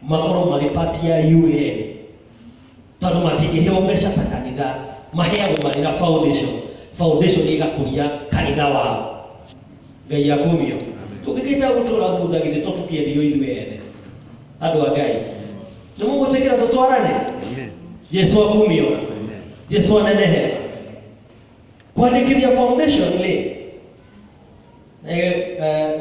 makoro maripati ya UN tondũ matingĩheo mbeca ta kanitha, maheagwo marĩ na foundation ĩgakũria kanitha wao. Ngai akumio. Tũngĩkĩta gũtũra thutha githĩ tũkĩendio ithuĩ ene andũ a Ngai, nĩ mũgũtĩkĩra tũtwarane? Jesu akumio. Jesu anenehe. Kwandĩkithia foundation rĩ,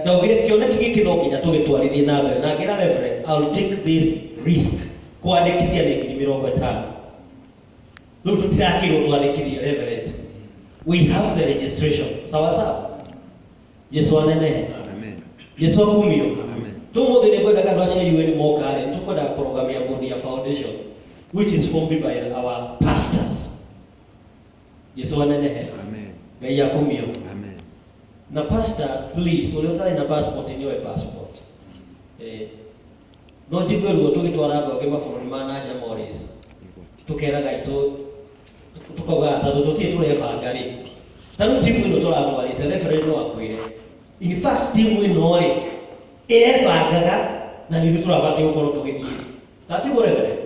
ndaugire kĩoneki gĩkĩ no nginya tũgĩtwarithie na mbere, na ngira reverend, I'll take this risk kwandĩkithia nĩ ngiri 50. Rĩu tũtirakĩrwo twandĩkithie reverend, we have the registration. Sawa sawa. Jesu anenehe. Jesu akumio. Tũmũthĩ nĩ ngwenda andũ acio UN moka rĩ, tũkwenda kũrũgamia bodi ya foundation which is formed by our pastors. Jesu anenehe. Ngai akumio. Na pastors, please, ule utari na passport niwe passport. No njigwe ruo tugitwara andũ angĩ mabũrũri ma nanja Morris. Tukeraga itu tukauga tondũ tũtirĩ tũrebanga rĩ. Tarĩu timu ĩno tũratwarĩte referee no akwĩre. In fact timu ĩno rĩ ĩrebangaga na nĩ tũrabatiĩ gũkorwo tũgĩthiĩ. Tatigo referee.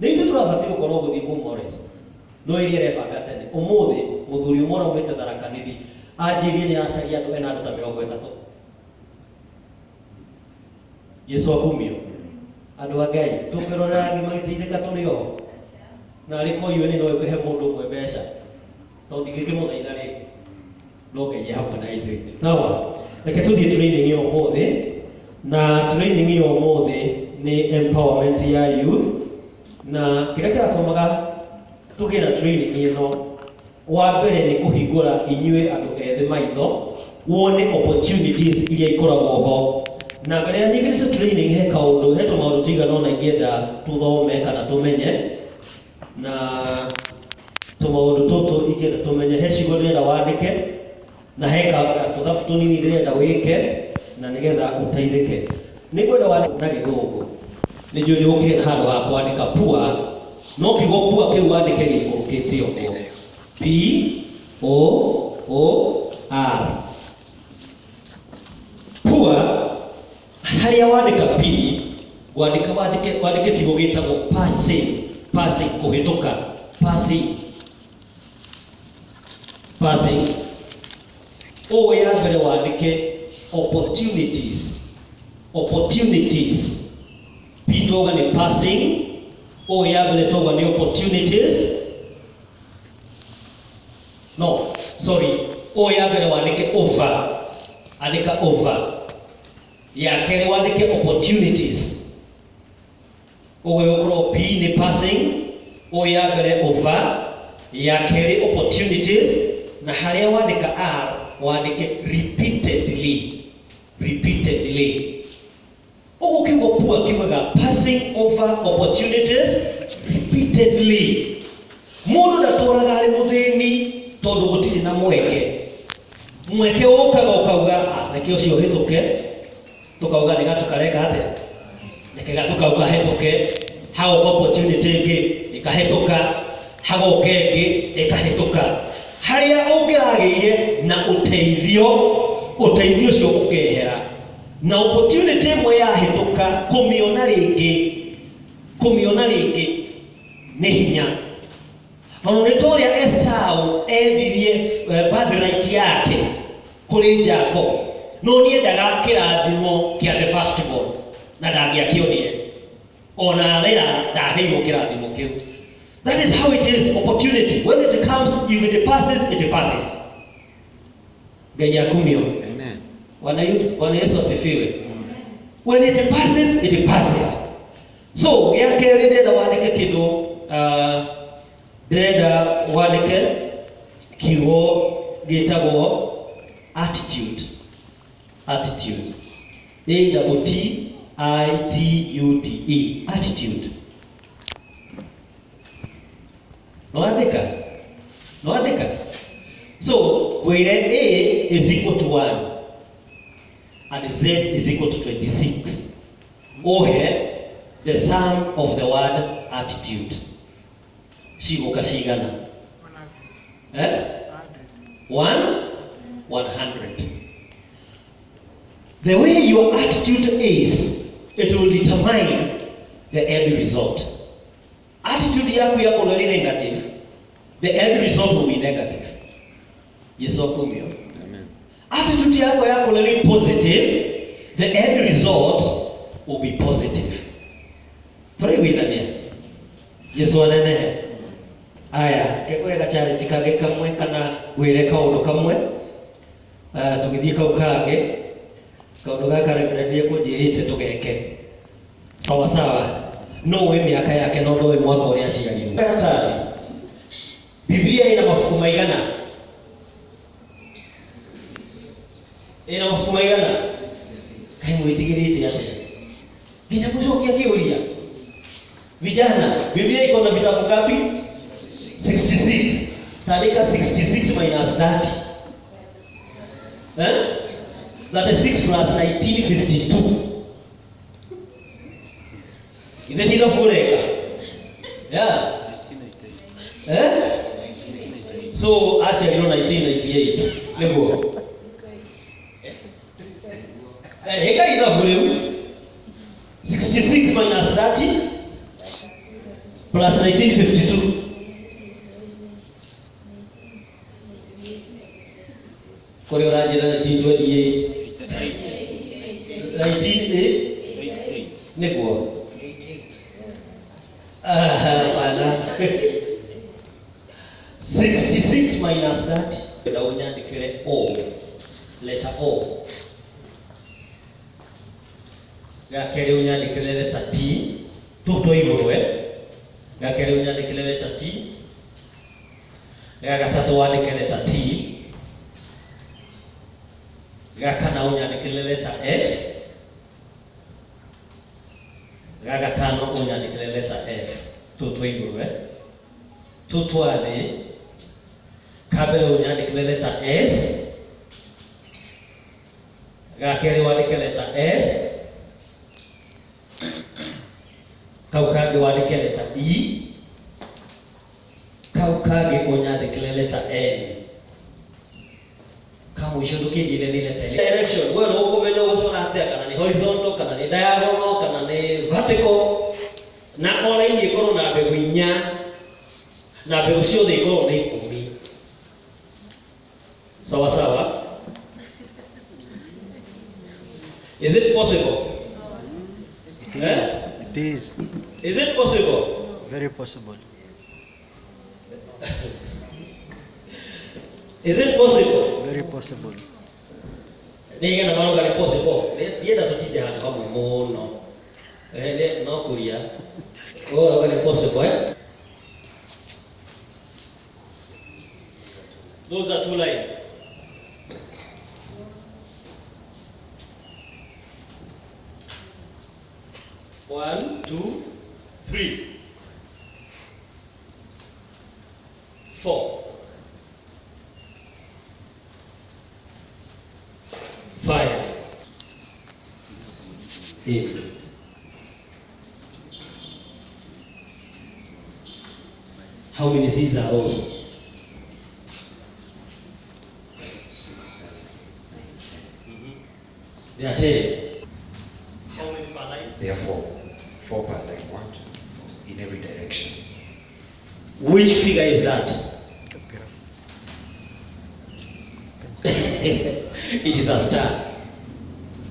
Nĩ tũrabatiĩ gũkorwo gũthiĩ kũ Morris. No ĩrĩa ĩrebanga tene. Ũmũthĩ mũthuri ũmwe ũraumĩte Tharaka Nithi anjĩrie nĩ aracaria andũ ena andũ ta 30. Jesu akumio. Andũ a Ngai tũkĩrorera angĩ magĩteithĩka tũrĩ o. Na arĩ ko UN no ĩkũhe mũndũ ũmwe mbeca. Tondũ ndingĩkĩmũthaitha rĩngĩ. No Ngai hamwe na ithuĩ. No, reke tũthiĩ training ya ũmũthĩ. Na training ya ũmũthĩ nĩ empowerment ya youth. Na kĩrĩa kĩratũmaga tũgĩe na training ĩno, wa mbere nĩ kũhingũra inyuĩ andũ ethĩ maitho, wone opportunities iria ikoragwo ho. Na mbere ya nyingĩrĩte training he kaũndũ, he tũmaũndũ tũigana ũna ingĩenda tũthome kana tũmenye. Na tũmaũndũ tũtũ ingĩenda tũmenye, he ciugo ndĩrenda wandĩke, na he tũthabu tũnini ndĩrenda wĩke, na nĩgetha ũteithĩke. Nĩ ngwenda wandĩke na Gĩthũngũ. Nĩ njũĩ nĩgũkĩrĩ handũ ha kwandĩka poor, no kiugo poor kĩu wandĩke gĩikũrũkĩte ũguo. P-O-O-R. Poor, harĩa wandĩka P, wandĩke kiugo gĩtagwo passing, kũhĩtũka, passing. O ya mbere wandĩke opportunities. P toga nĩ passing, o ya mbere toga nĩ opportunities. No, sorry. O ya mbere wandĩke over. Andĩka over. Ya kerĩ wandĩke opportunities. Owe ũkorwo P nĩ passing, o ya mbere over, ya kerĩ opportunities, na harĩa wandĩka R wandĩke repeatedly. Ũguo kiugo poor kiugaga passing over opportunities repeatedly. Mũndũ ndatũraga arĩ mũthĩni tondũ gũtirĩ na mweke ũkaga ũkauga reke ũcio hĩtũke, tũkauga nĩ gatũkareka atĩa, reke gatũkauga hĩtũke, hagũka opportunity ĩngĩ ĩkahĩtũka, hagoka ĩngĩ ĩkahĩtũka. Harĩa ũngĩragĩire na ũteithio ũcio ũkehera, na opportunity ĩmwe yahĩtũka kũmĩona rĩngĩ nĩ hinya. Tondũ nĩ ta ũrĩa Esau endirie birthright yake kũrĩ Jacob, no nĩendaga kĩrathimo kĩa the firstborn na ndangĩakĩonire, ona Lea ndaheirwo kĩrathimo kĩu. That is how it is. Opportunity, when it comes, if it passes, it passes. Ngai akumio. Amen. Bwana Yesu asifiwe. When it passes, it passes. So ya kerĩ ndĩrenda wandĩke kĩndũ, ndĩrenda wandĩke kiugo gĩtagwo attitude. Attitude. A-T-T-I-T-U-D-E. Attitude. No andĩka. So where A is equal to 1 and Z is equal to 26. Or here, the sum of the word attitude. Shigoka shigana. 100. The way your attitude is, it will determine the end result. Attitude yako yako ni negative, the end result will be negative. Yesu akumio. Amen. Attitude yako ni positive, the end result will be positive. Pray with me. Yesu anene. Aya, ekwega challenge kage kamwe kana gwire kaundu kamwe. Tugithie kau kage. Kaundu gaka referendie kunjirite tugeke. Sawa sawa. No we miaka yake no we mwaka uria aciarirwo. Hatari. Biblia ina mafuku maigana? Ina mafuku maigana? Kai mwitigirite atia? Nginya kucokia kiuria. Vijana, Biblia iko na vitabu ngapi? 66. Tandika 66 minus 30. That is 6 plus 1952. Inajida kureka. Yeah. So Asha you know 1998. Lego. Heka ida kureu. 66 minus 30 plus 1952. Kore orajira 1928. 1988. Nego. Pana. 66 minus 30. Kada unyandikire O. Letter O. Gakere unyandikire letter T. Toto igurwe. Gakere unyandikire letter T. Gatatu wandikire letter T. Gakana unyandikire letter F. Gatano unyandikire letter F. Toto igurwe. Toto ade. Kabele unyandikire letter S. Gakere wandikire letter S. Kaukage wandikire letter E. Kaukage unyandikire letter N. Kama ushodoke jile ni letter direction. Wewe uko kumenya usona hatia kana ni horizontal kana ni diagonal kana ni vertical. Na online ikono na mbegu inya. Na mbegu ciothe ikono ni 10. Sawa sawa. Is it possible? Yes, it is. Is it possible? Very possible. Is it possible? Very possible. Ni ngana maro gani possible. Yenda tutije hata kama muno. No kuria. Oh, gani possible eh? Those are two lines. One, two, three, 4, 5, 8. How many seeds are those? There are 10. How many per line? There are 4. 4 per line, 1, 2, in every direction. Which figure is that? It is a star.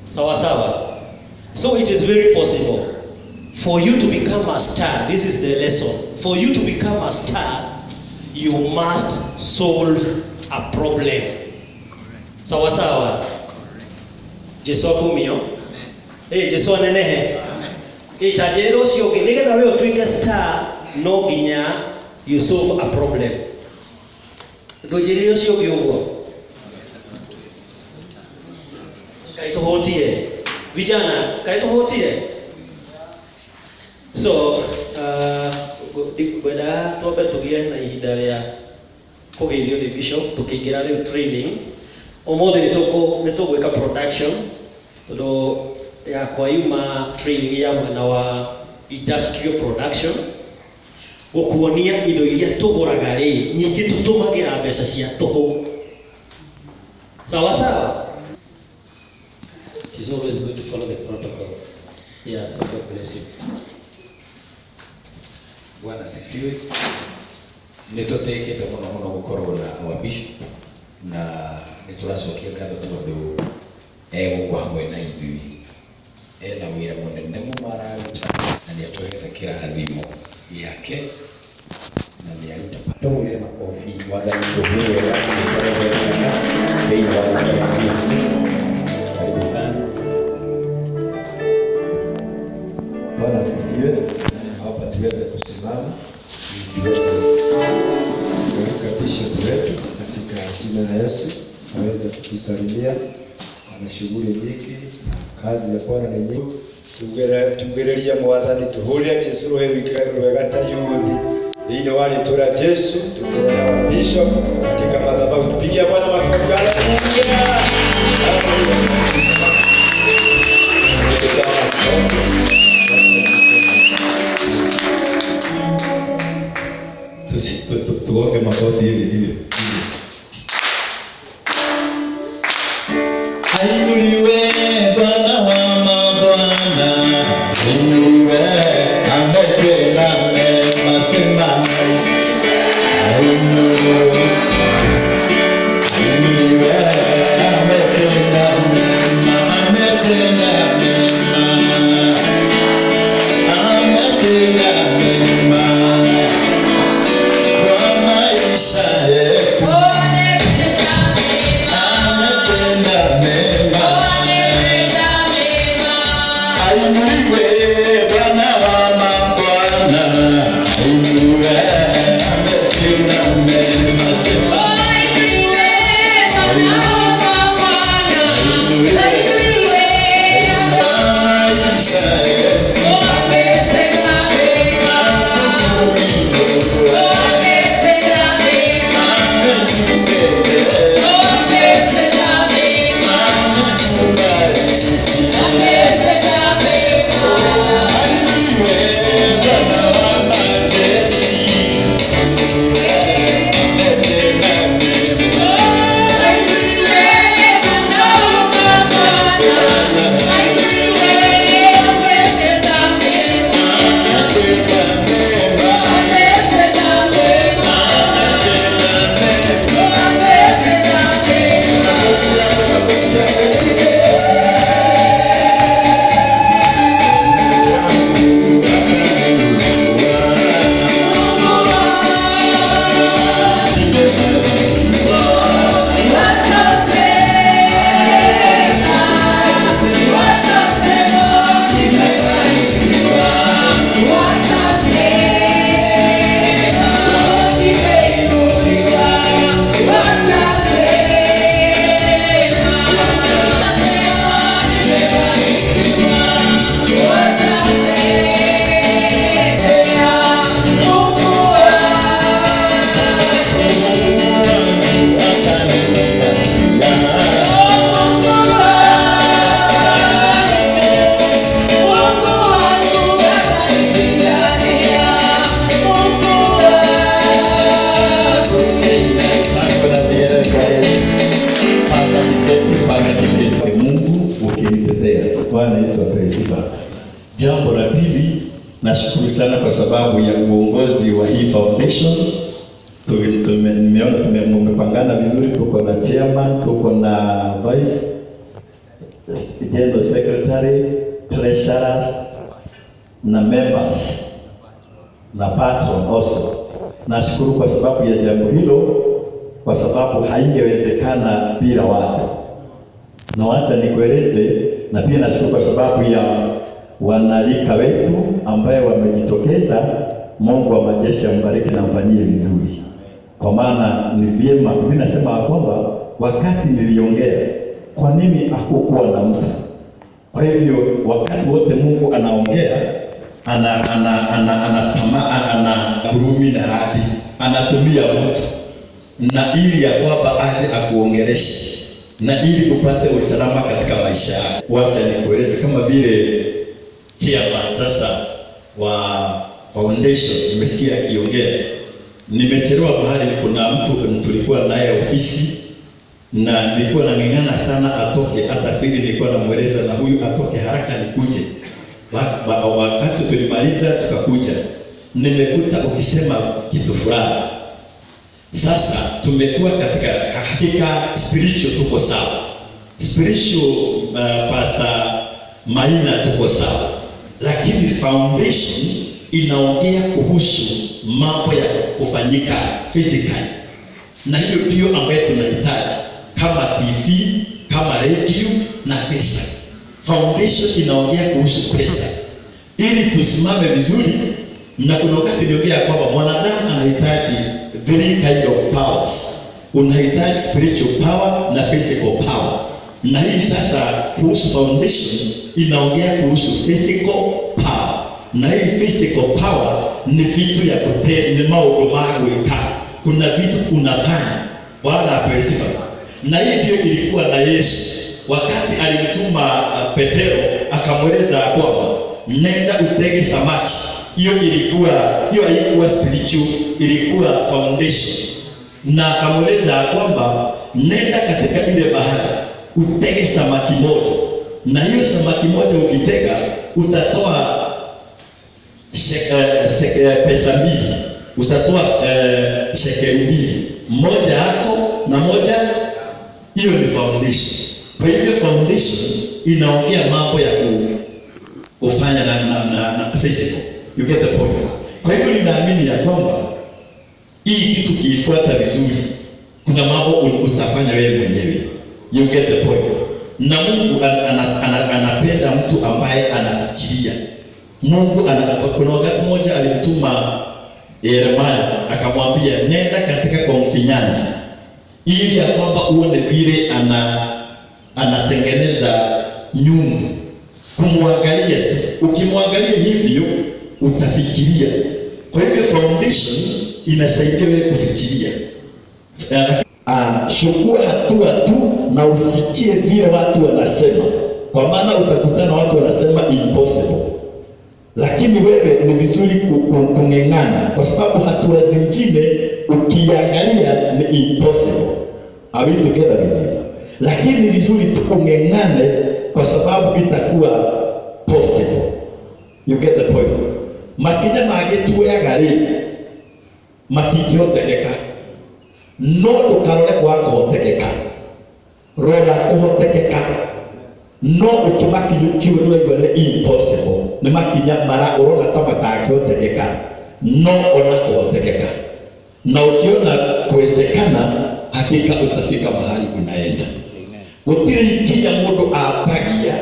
Sawa sawa. So it is very possible for you to become a star. This is the lesson. For you to become a star, you must solve a problem. Sawa sawa. Jesu akumio. Jesu anenehe. Itajero sio kinigeza wewe utuike star no ginya you solve a problem. Ndojero sio kiugo. Kaito hotie. Vijana, kaito hotie. So, gwenda tobe tugie na ihinda ria kugeithio ni bishop tukiingira riu training. Omothe ni tugwika production. Tondu ya kwa yuma training ya mwena wa industrial production. Gukuonia indo iria tuguraga ri nyingi tutumagira mbeca cia tuhu. Sawa sawa. It is always good to follow the protocol. Yes, God bless you. Bwana asifiwe. Nitutekete muno gukorwo na our bishop na nituracokia ngatho tondu gukwa hamwe na ithui ena wira munene mumararuta na niatwehete kirathimo yake na niaruta patomule makofi wathani kuhiwe thĩinĩ wa Yesu. Karibu sana. Bwana asifiwe. Hapa tuweze kusimama tuweze kukatisha wetu katika jina la Yesu aweze kutusalimia. Ana shughuli nyingi, kazi ya Bwana ni nyingi. Tugereria mwathani tuhurire Jesu rwega ta yuthi thĩinĩ wa rĩtwa rĩa Jesu. Tukiroya bishop katika madhabahu, tupigie Bwana makofi. Haleluya. Tuonge makofi hivi. Ainuliwe Bwana wa mabwana, ainuliwe ametenda mema sana. Ainuliwe ametenda mema, ametenda mema kwa maisha yetu. Bwana Yesu apewe sifa. Jambo la pili, nashukuru sana kwa sababu ya uongozi wa hii foundation. Nimeona tumepangana vizuri, tuko na chairman, tuko na vice general secretary, treasurers na members na patron also. Nashukuru kwa sababu ya jambo hilo, kwa sababu haingewezekana bila watu. Na wacha nikueleze, na pia nashukuru kwa sababu ya wanalika wetu ambaye wamejitokeza. Mungu wa majeshi ambariki na mfanyie vizuri. Kwa maana ni vyema, mimi nasema kwamba wakati niliongea, kwa nini hakukuwa na mtu? Kwa hivyo wakati wote Mungu anaongea, ana hurumi na radhi, anatumia mtu na ili ya kwamba aje akuongeleshe na ili upate usalama katika maisha yako. Wacha nikueleze kama vile chairman sasa wa foundation, nimesikia akiongea. Nimechelewa mahali, kuna mtu tulikuwa naye ofisi na nilikuwa nang'ang'ana sana atoke, hata pili nilikuwa namueleza na huyu atoke haraka nikuje. Wakati tulimaliza tukakuja, nimekuta ukisema kitu fulani. Sasa tumekuwa katika hakika spiritual tuko sawa. Spiritual Pastor Maina tuko sawa. Lakini foundation inaongea kuhusu mambo ya kufanyika physically. Na hiyo ndio ambayo tunahitaji kama TV, kama radio na pesa. Foundation inaongea kuhusu pesa. Ili tusimame vizuri, na kuna wakati niongea kwamba mwanadamu anahitaji three kind of powers. Unahitaji spiritual power na physical power. Na hii sasa kuhusu foundation inaongea kuhusu physical power. Na hii physical power ni vitu ya kutenda maodo magwika. Kuna vitu unafanya wala apesifa. Na hii ndio ilikuwa na Yesu wakati alimtuma Petero akamweleza kwamba nenda utege samaki. Hiyo haikuwa spiritual, ilikuwa foundation. Na akamweleza kwamba nenda katika ile bahari utege samaki moja. Na hiyo samaki moja ukitega utatoa pesa mbili. Utatoa shekeli mbili. Moja yako na moja, hiyo ni foundation. Kwa hivyo foundation inaongea mambo ya kufanya na physical. You get the point? Kwa hivyo ninaamini ya kwamba hii kitu kiifuata vizuri, kuna mambo utafanya wewe mwenyewe. You get the point? Na Mungu anapenda mtu ambaye anafikiria. Mungu kuna wakati mmoja alimtuma Yeremia akamwambia nenda katika konfinyansi ili ya kwamba uone vile anatengeneza nyungu. Kumwangalia tu, ukimwangalia hivyo utafikiria. Kwa hivyo foundation inasaidia wewe kufikiria. Chukua hatua tu na usikie vile watu wanasema, kwa maana utakutana watu wanasema impossible. Lakini wewe ni vizuri kung'eng'ana, kwa sababu hatua zingine ukiangalia ni impossible. Are we together with you? Lakini ni vizuri tukung'eng'ane kwa sababu itakuwa possible. You get the point? Makinya magituaga ri matingĩhotekeka, no ndũkarore kwaga kũhotekeka, rora kũhotekeka. No ukimakinyukio nĩũraigua nĩ impossible, nĩ makinya mara ũrona ta matangĩhotekeka, no ona kũhotekeka. Na ukiona kuwezekana, hakika utafika mahali unaenda. Gũtirĩ ikinya mũndũ apagia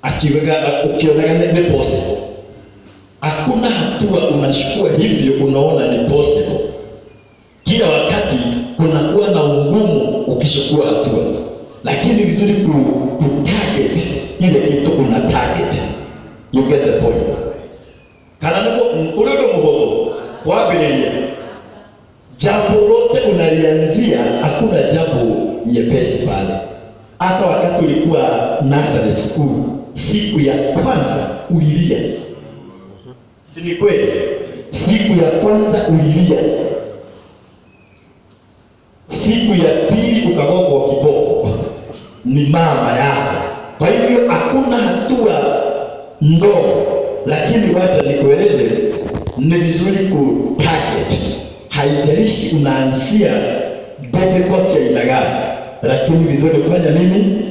akiweka ukionaga ni possible. Hakuna hatua unachukua hivyo unaona ni possible. Kila wakati kunakuwa na ugumu ukichukua hatua. Lakini vizuri target ile kitu una target. You get the point? Kana niko ule muhogo kwambĩrĩria. Jambo lote unalianzia, hakuna jambo nyepesi pale. Hata wakati ulikuwa nursery school, siku ya kwanza ulilia. Si ni kweli? Siku ya kwanza ulilia. Siku ya pili ukagongwa kiboko ni mama yako. Kwa hivyo hakuna hatua ndogo, lakini wacha nikueleze, ni vizuri ku target. Haijalishi unaanzia difficult ya aina gani, lakini vizuri kufanya nini?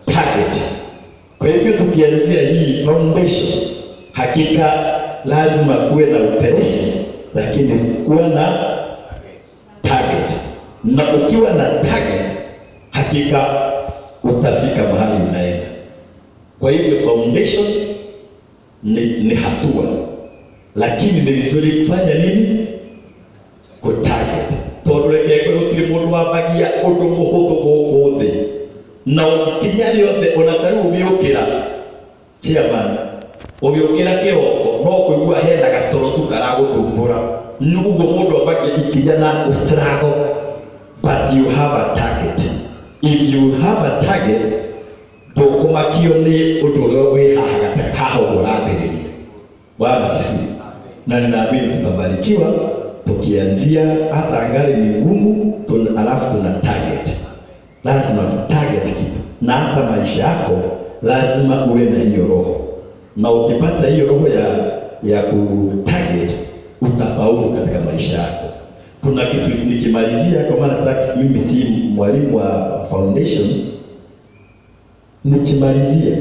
Target. Kwa hivyo tukianzia hii foundation, hakika lazima kuwe na uteresi, lakini kuwa na target. Na ukiwa na target, hakika utafika mahali unaenda. Kwa hivyo foundation ni hatua, lakini ni vizuri kufanya nini? Kutarget. Tondu reke gutiri mundu wambagia undu muhuthu guku thi, na ikinya riothe ona taru ugiukira chairman ugiukira kiroko no kuigua henda gatoro tu karaguthumbura, nuguo mundu ambagia ikinya na struggle. But you have a target. If you have a target, ndukumakio ni undu uria wi haha urambiriria. Bwana asifiwe. Na ninaamini tutabarikiwa tukianzia hata ngari ni ngumu, alafu tuna target. Lazima tu target kitu. Na hata maisha yako lazima uwe na hiyo roho. Na ukipata hiyo roho ya kutarget, utafaulu katika maisha yako. Kuna kitu nikimalizia, kwa maana sitaki, mimi si mwalimu wa foundation, nikimalizia,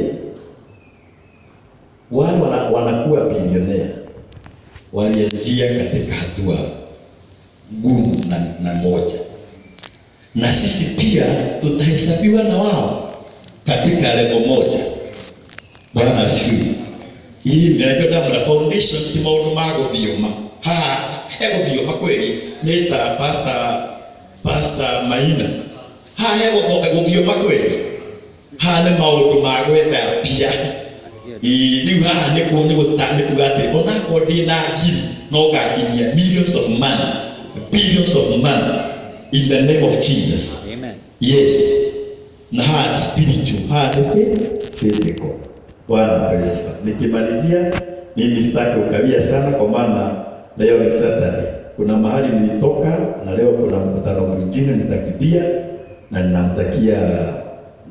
wale wanakuwa bilionea walianzia katika hatua ngumu na moja, na sisi pia tutahesabiwa na wao katika level moja. Bwana asifiwe. Hii ndio na foundation ti maundu ma guthioma he guthioma kweli Mr. Pastor Maina he guthioma kweli nĩ maundu ma gwetha pia rĩu haha nĩ kuga atĩ onakorwo ndĩ na ngiri no ngakinyia millions of money, billions of money in the name of Jesus. Amen. Yes. Na haha ni spiritual, haha ni physical. Bwana pesa. Nikimalizia, mimi sitaki ukawia sana, kwa maana leo ni Saturday. Kuna mahali nilitoka na leo kuna mkutano mwingine nitakimbia, na ninamtakia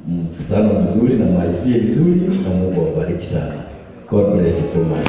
mkutano mzuri na malizie vizuri, na Mungu awabariki sana. God bless you so much.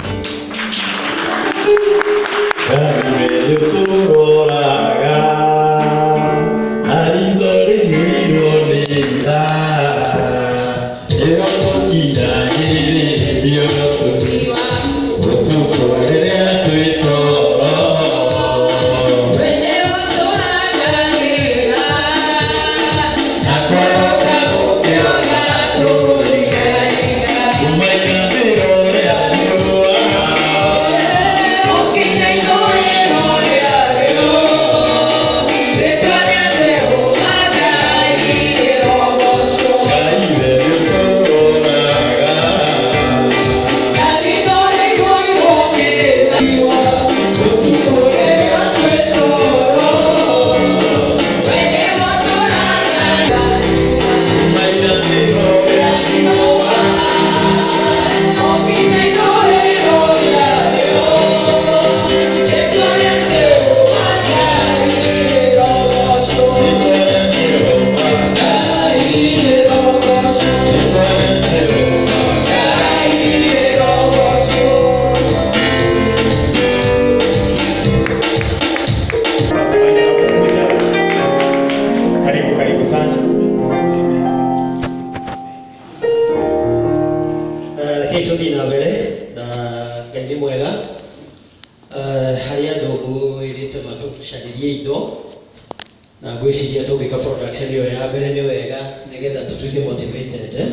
na gwiciria tugika production iyo ya mbere ni wega nigetha tutuike motivated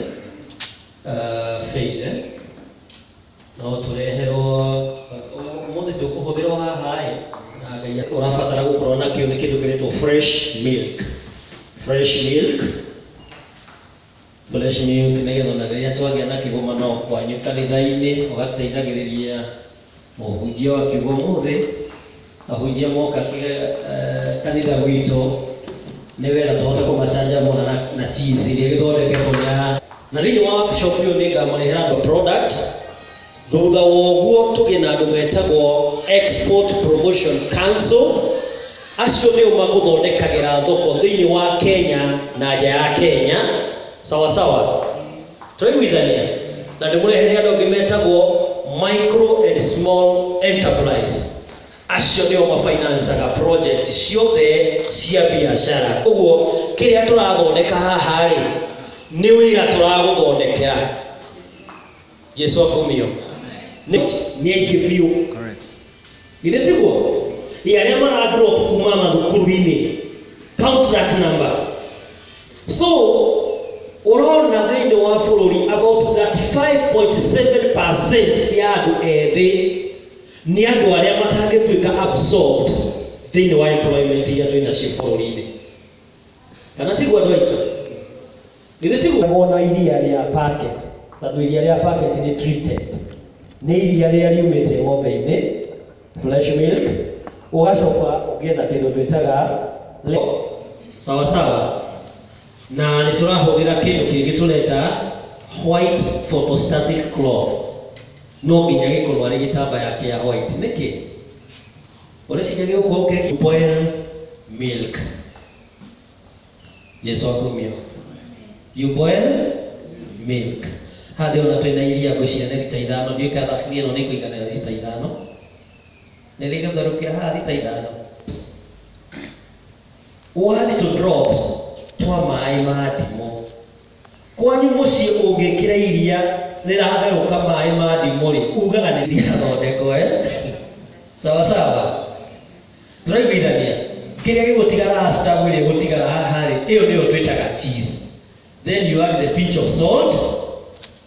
faith no tureherwo umuthi tukuhuthirwo haha na ngai urabatara gukorwo nakio ni kindu kiretwo fresh milk nigetha na rĩrĩa twagĩa na kĩgomano kwanyu kanitha-inĩ ũgateithagĩrĩria mũhunjia wa kiugo mũthĩ ahunjia moka kanitha witũ nĩ wega tũhote kũmacanjamũra na cheese iria gĩthondeketwo na thĩinĩ wa workshop ũyũ nĩ ngamarehera product. Thutha wa ũguo tũgĩe na andũ metagwo Export Promotion Council, acio nĩo magũthondekagĩra thoko thĩinĩ wa Kenya na nja ya Kenya. Sawa sawa, tũraiguithania na ndĩmũrehere andũ angĩ metagwo Micro and Small Enterprise, acio nĩo mafinancaga project ciothe cia biacara. Ũguo kĩrĩa tũrathondeka haha rĩ nĩ wĩra tũragũthondekera. Jesu akumio nĩ aingĩ biũ githĩ tiguo arĩa mara drop kuma mathukuru-inĩ, count that number. So urona thĩinĩ wa bũrũri about 35.7% ya andũ ethĩ nĩ andũ arĩa matangĩtuĩka absorbed thĩinĩ wa employment iria twĩna cio bũrũri-inĩ, kana tiguo andũ aitũ? Githĩ tiguo? Wona iria rĩa packet, tondũ iria rĩa packet nĩ treated, nĩ iria rĩrĩa riumĩte ng'ombe-inĩ, fresh milk, ũgacoka ũgĩe na kĩndũ twĩtaga sawa sawa, na nĩ tũrahũthĩra kĩndũ kĩngĩ tũreta white photostatic cloth. No nginya gĩkorwo arĩ gĩtambaya kĩa white. Nĩkĩ? Ũreciria gĩgũkorwo kĩ boil milk. Jesu akumio. You boil milk. hadi ona twina iria ngwiciria nĩ lita ithano ndiũĩ kana thaburia ĩno nĩ ĩkũiganĩra lita ithano nĩ rĩgũtherũkĩra haha lita ithano 1 to drops twa maĩ ma ndimũ kwanyu mũciĩ ũngĩkĩra iria rĩratherũka maĩ ma ndimũ rĩ ugaga nĩ rĩathondekwo sawa sawa tũraiguithania kĩrĩa gĩgũtigara stabu ĩrĩa gũtigara haha rĩ ĩyo nĩyo twĩtaga cheese then you add the pinch of salt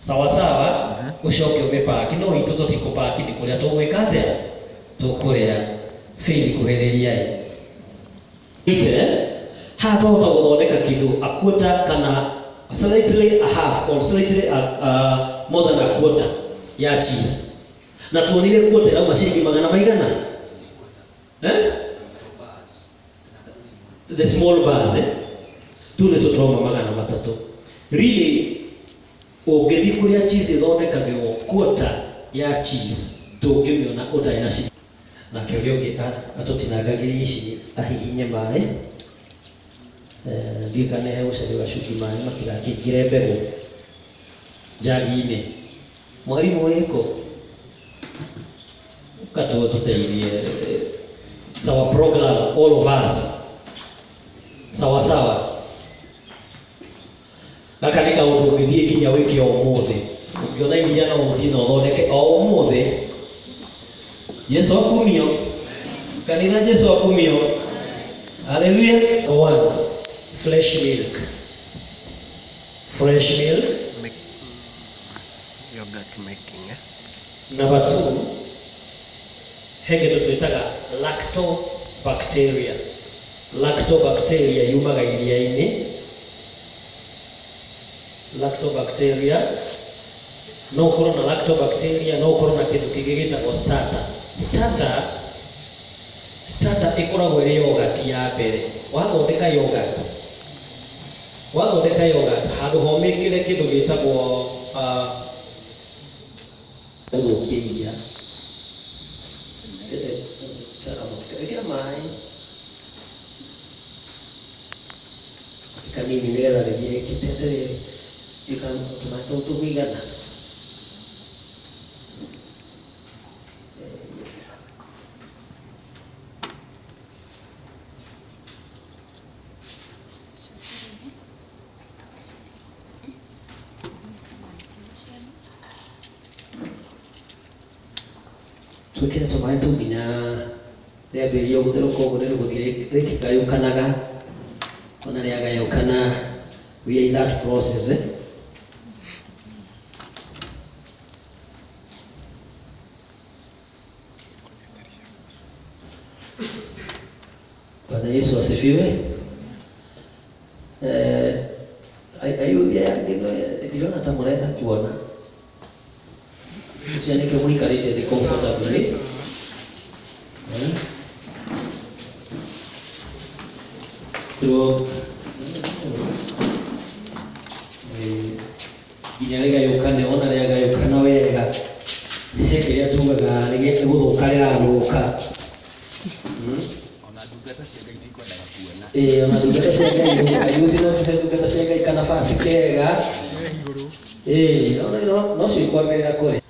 sawa sawa ucoke umepaki no itu tutikupaki ni kuria tugwika atia tukuria faith kuheriria ite hapa utathondeka kindu a quarter kana slightly a half or slightly more than a quarter ya cheese na tuonile quarter au mashilingi magana maigana the small bars tule tutroma magana matatu really ũngĩthiĩ kũrĩa cheese ĩthondekagĩrwo quarter ya cheese tũngĩmĩona ũtarĩ na shida nake ũrĩa ũngĩ atũtinangagĩria ici ahihinye maĩ ndikanehe ũcari wa cuki maĩ matigakĩingĩre mbegũ njagi-inĩ mwarimũ wĩkũ ũkatũteithie sawa program all of us sawa sawa gaka nĩ kaũndũ ũngĩthiĩ nginya wĩke o ũmũthĩ ũngĩona iria no ũthiĩ na ũthondeke o ũmũthĩ Yesu akumio kanitha Yesu akumio haleluya. One, fresh milk yogurt making number 2 henge twĩtaga lactobacteria yumaga iria-inĩ lactobacteria no ukorwo na lactobacteria no ukorwo na kindu kingi gitagwo starter ikoragwo iri yogurt ya mbere wathondeka yogurt handu homekire kindu gitagwo iria ĩkĩra maĩ kanini nĩgetha rĩthiĩ rĩkĩtete rĩrĩ ĩkamũtũma tũtũmĩigana twĩkĩre tũmaĩ tũu nginya rĩambĩrĩria gũtherũka ũguo nĩrĩgũthiĩ rĩkĩgayũkanaga ona rĩagayũkana we are in that process Bwana Yesu asifiwe. Ayuthia yangu niliona hata mnaenda kuona Usianike muikarite the comfortably. Nginya rĩgayũkane ona rĩagayũkana wega kĩrĩa tugaga nĩ gũthũka rĩrathũka ona ndungata cia Ngai nĩikwendaga kuona ona ndungata cia Ngai ayuthi no tuhe ndungata cia Ngai kana basi kega no cikwambĩrĩra kũrĩ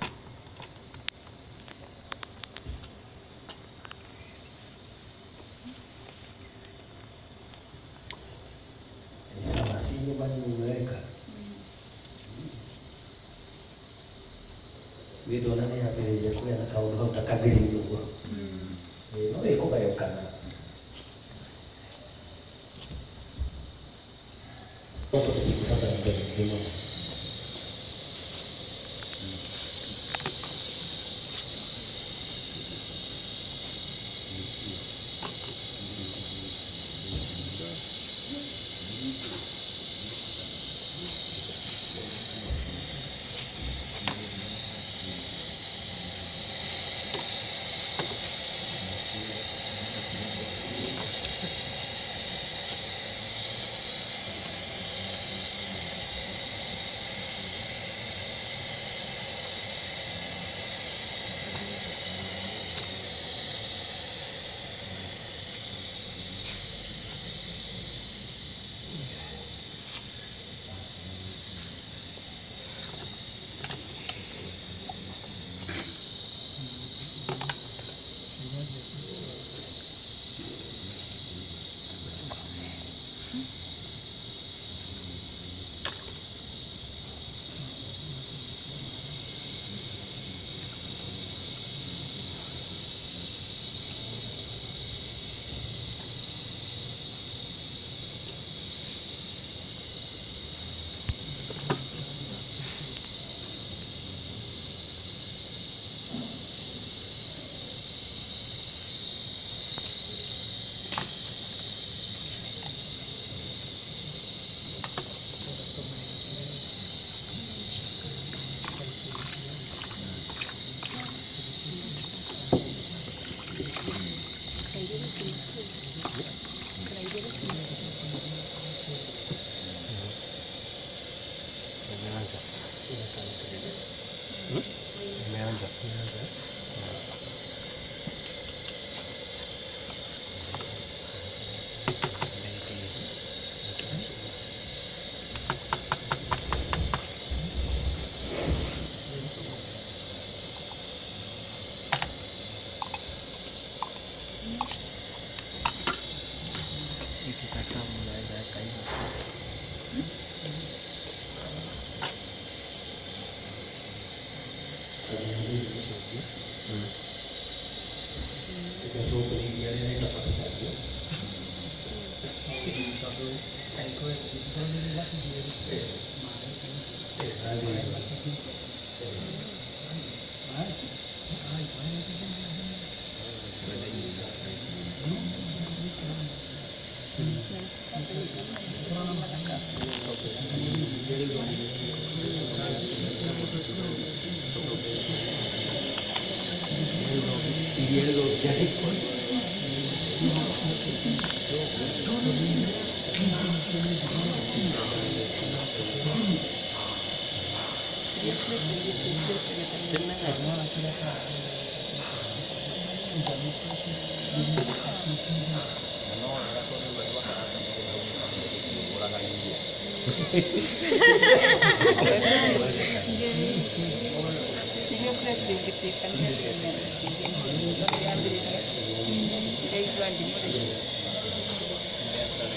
Widona nĩ ambĩrĩria kũgĩa na kaũndũ hau takambĩrĩria ũguo no rĩkũgayũkana soko ni yale na patikana.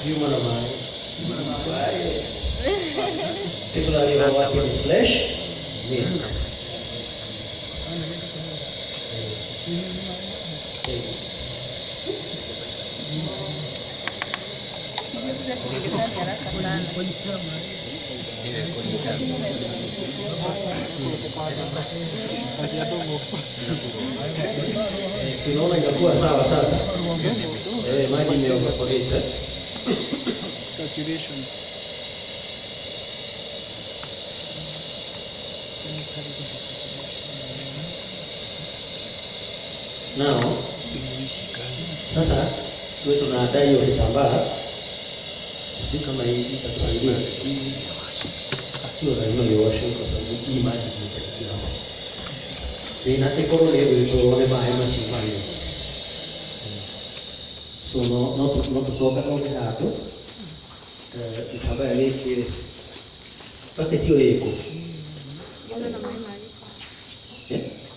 Human mind. People are even working in flesh. Si unaona itakuwa sawa sasa. Maji ni evaporate. Saturation. Now, sasa tuwe tunaandaa hiyo kitambaa. Sisi kama hii itatusaidia. Sio lazima nioshe kwa sababu hii maji inachakia hapa. Ina ekoro leo tuone mahema shimani. So no kutoka kwa hapo. Kitambaa hiki paketi hiyo iko.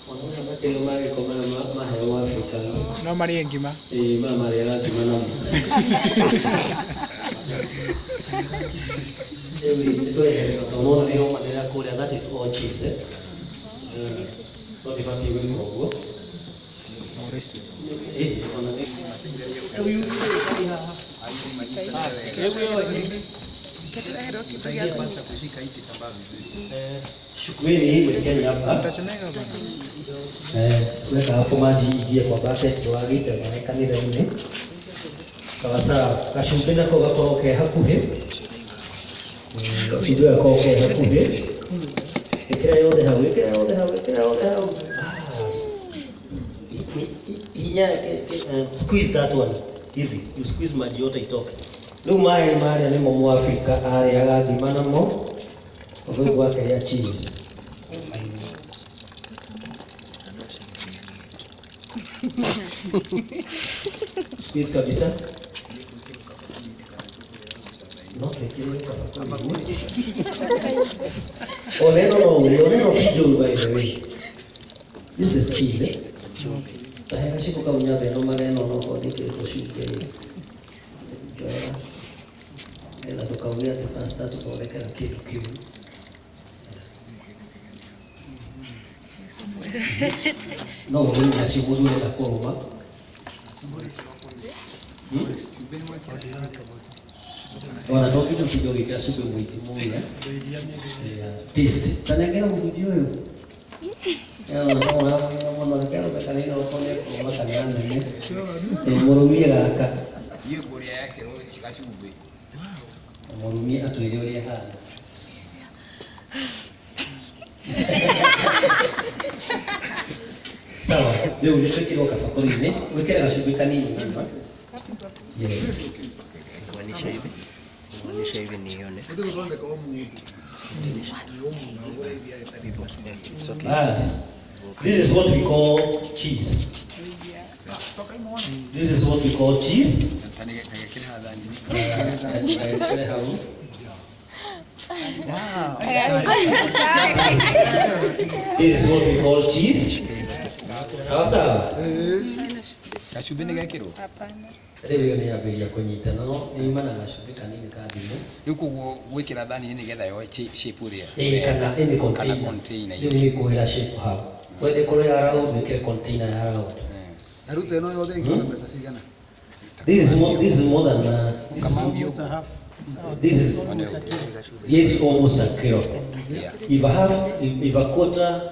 Wanaona matendo mali kwa mahewa Africans. No mari ngima. Mama ya ngima na. That is all cheese. So if I give you a weka hapo maji ingie kwa bucket tuagite manekanire ine sawa sawa kashumbina ko gakoroke hakuhe video yako ke hakuhe ikira yode hau squeeze that one hivi you squeeze maji yote itoke leo mahali ni mu Afrika ari agathimana mo ogo wake ya cheese squeeze kabisa no Oleno kidogo by the way. This is key, eh? Tahera siku kau nyabe no mareno no kodi ke kushike. Joya. Ela tukaulia tukasta tukaweka kitu kitu. No, mimi nashimuzule na koroma. Wanatoka kitu kidogo kia supe mwiti moja. Taste. Tanengera mkujua hiyo. Wanakero bekanina wakone kwa kanana ne. Morumia gaka. Hiyo boria yake roho shikashubwe. Morumia atuelewe hana. Sawa, leo ulichokilo kapakorine. Wekera kashubika nini hapa? Yes. Kuonyesha hivi nione. It's okay. Yes. This is what we call cheese. This is what we call cheese. This is what we call cheese. Sasa. Kashubini gakiro. Hapana. Rĩu nĩ yambĩrĩria kũnyitana no nĩ mana gacumbĩ kanini ka ndimũ. Rĩu koguo gwĩkĩra thani nĩ getha yo shape ũrĩa. Kana any container. Container. Rĩu nĩ kũhĩra shape hau. Wende kũrĩa round wĩkĩre container ya round. Arute no yothe ingiuga mbeca cigana. This is more than this is yes, almost a kilo. If a quarter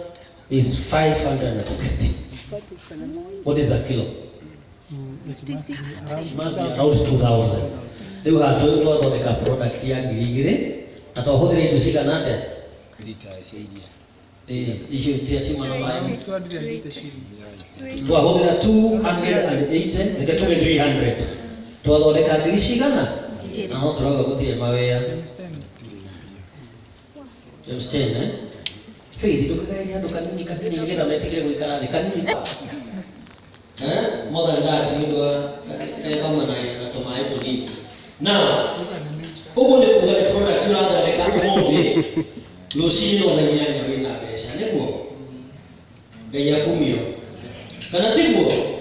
is 560, what is a kilo? Must be around 2,000. Leo hatu wathondeka product ya ngirigire atohũthĩra indo cigana atĩa? Icio tiacima na maĩ twahũthĩra 280 reke tuge 300 twathondeka ngiri cigana na no tũrauga gũtirĩ mawĩra. James 10 Faith ndũkagaĩria andũ kanini nĩgetha metigĩre gũikara thĩ kanini. More than that, nĩũndũ wa kama na tũmaĩ tũnini. Now, ũguo nĩ kuuga nĩ product ũrathondeka ũmũthĩ rũciinĩ no thaa 8 wĩna mbeca nĩguo Ngai akumio kana tiguo?